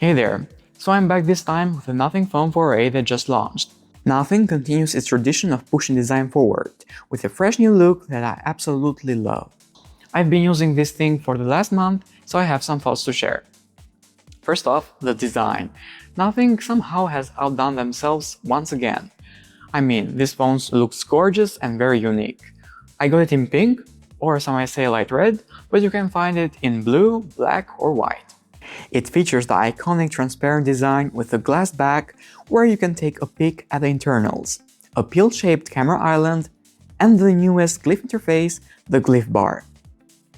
Hey there, so I'm back this time with the Nothing Phone 4a that just launched. Nothing continues its tradition of pushing design forward, with a fresh new look that I absolutely love. I've been using this thing for the last month, so I have some thoughts to share. First off, the design. Nothing somehow has outdone themselves once again. I mean, this phone looks gorgeous and very unique. I got it in pink, or some might say light red, but you can find it in blue, black or white. It features the iconic transparent design with a glass back where you can take a peek at the internals, a pill-shaped camera island, and the newest glyph interface, the glyph bar.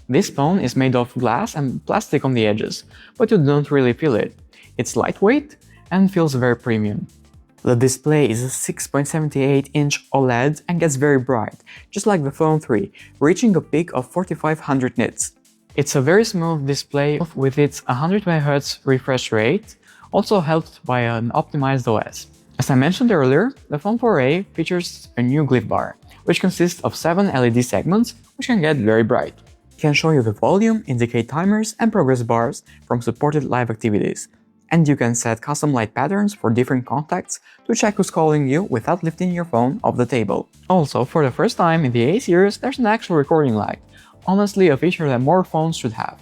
This phone is made of glass and plastic on the edges, but you don't really feel it. It's lightweight and feels very premium. The display is a 6.78-inch OLED and gets very bright, just like the Phone 3, reaching a peak of 4500 nits. It's a very smooth display with its 100 MHz refresh rate, also helped by an optimized OS. As I mentioned earlier, the Phone 4a features a new glyph bar, which consists of 7 LED segments, which can get very bright. It can show you the volume, indicate timers, and progress bars from supported live activities. And you can set custom light patterns for different contacts to check who's calling you without lifting your phone off the table. Also, for the first time in the A series, there's an actual recording light. Honestly, a feature that more phones should have.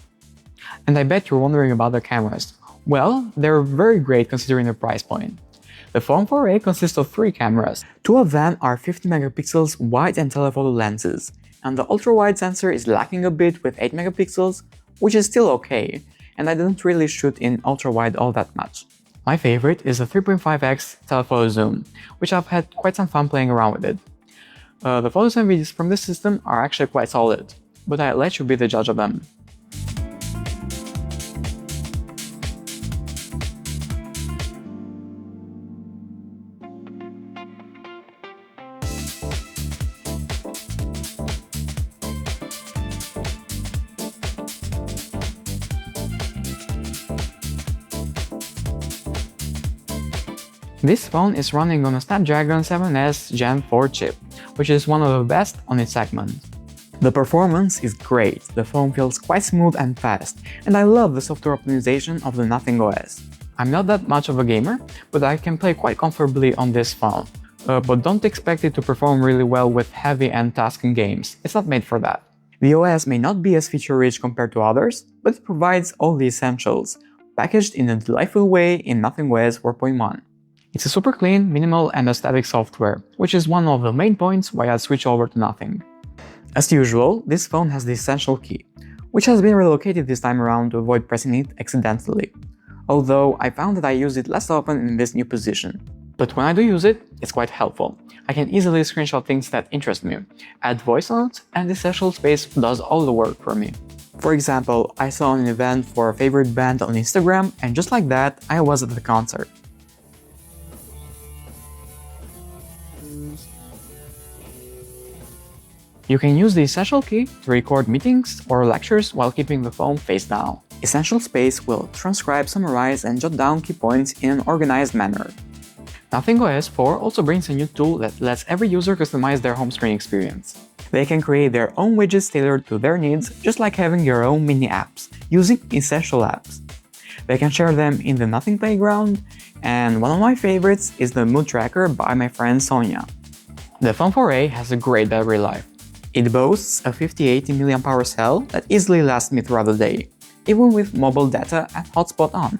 And I bet you're wondering about the cameras. Well, they're very great considering the price point. The Phone 4a consists of 3 cameras. 2 of them are 50 megapixels wide and telephoto lenses, and the ultra-wide sensor is lacking a bit with 8 megapixels, which is still okay, and I don't really shoot in ultra-wide all that much. My favorite is the 3.5x telephoto zoom, which I've had quite some fun playing around with it. The photos and videos from this system are actually quite solid, but I'll let you be the judge of them. This phone is running on a Snapdragon 7S Gen 4 chip, which is one of the best on its segment. The performance is great, the phone feels quite smooth and fast, and I love the software optimization of the Nothing OS. I'm not that much of a gamer, but I can play quite comfortably on this phone. But don't expect it to perform really well with heavy and tasking games, it's not made for that. The OS may not be as feature-rich compared to others, but it provides all the essentials, packaged in a delightful way in Nothing OS 4.1. It's a super clean, minimal and aesthetic software, which is one of the main points why I switch over to Nothing. As usual, this phone has the essential key, which has been relocated this time around to avoid pressing it accidentally, although I found that I use it less often in this new position. But when I do use it, it's quite helpful. I can easily screenshot things that interest me, add voice notes, and the essential space does all the work for me. For example, I saw an event for a favorite band on Instagram, and just like that, I was at the concert. You can use the Essential key to record meetings or lectures while keeping the phone face down. Essential Space will transcribe, summarize, and jot down key points in an organized manner. Nothing OS 4 also brings a new tool that lets every user customize their home screen experience. They can create their own widgets tailored to their needs, just like having your own mini apps, using Essential apps. They can share them in the Nothing Playground, and one of my favorites is the Mood Tracker by my friend Sonia. The Phone 4a has a great battery life. It boasts a 5080 mAh cell that easily lasts me throughout the day, even with mobile data and hotspot on.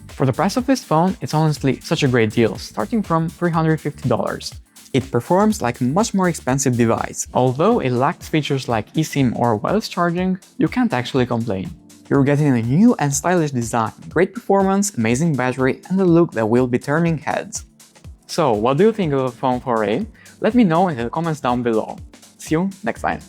For the price of this phone, it's honestly such a great deal, starting from $350. It performs like a much more expensive device. Although it lacks features like eSIM or wireless charging, you can't actually complain. You're getting a new and stylish design, great performance, amazing battery, and a look that will be turning heads. So, what do you think of the Phone 4a? Let me know in the comments down below. See you next time.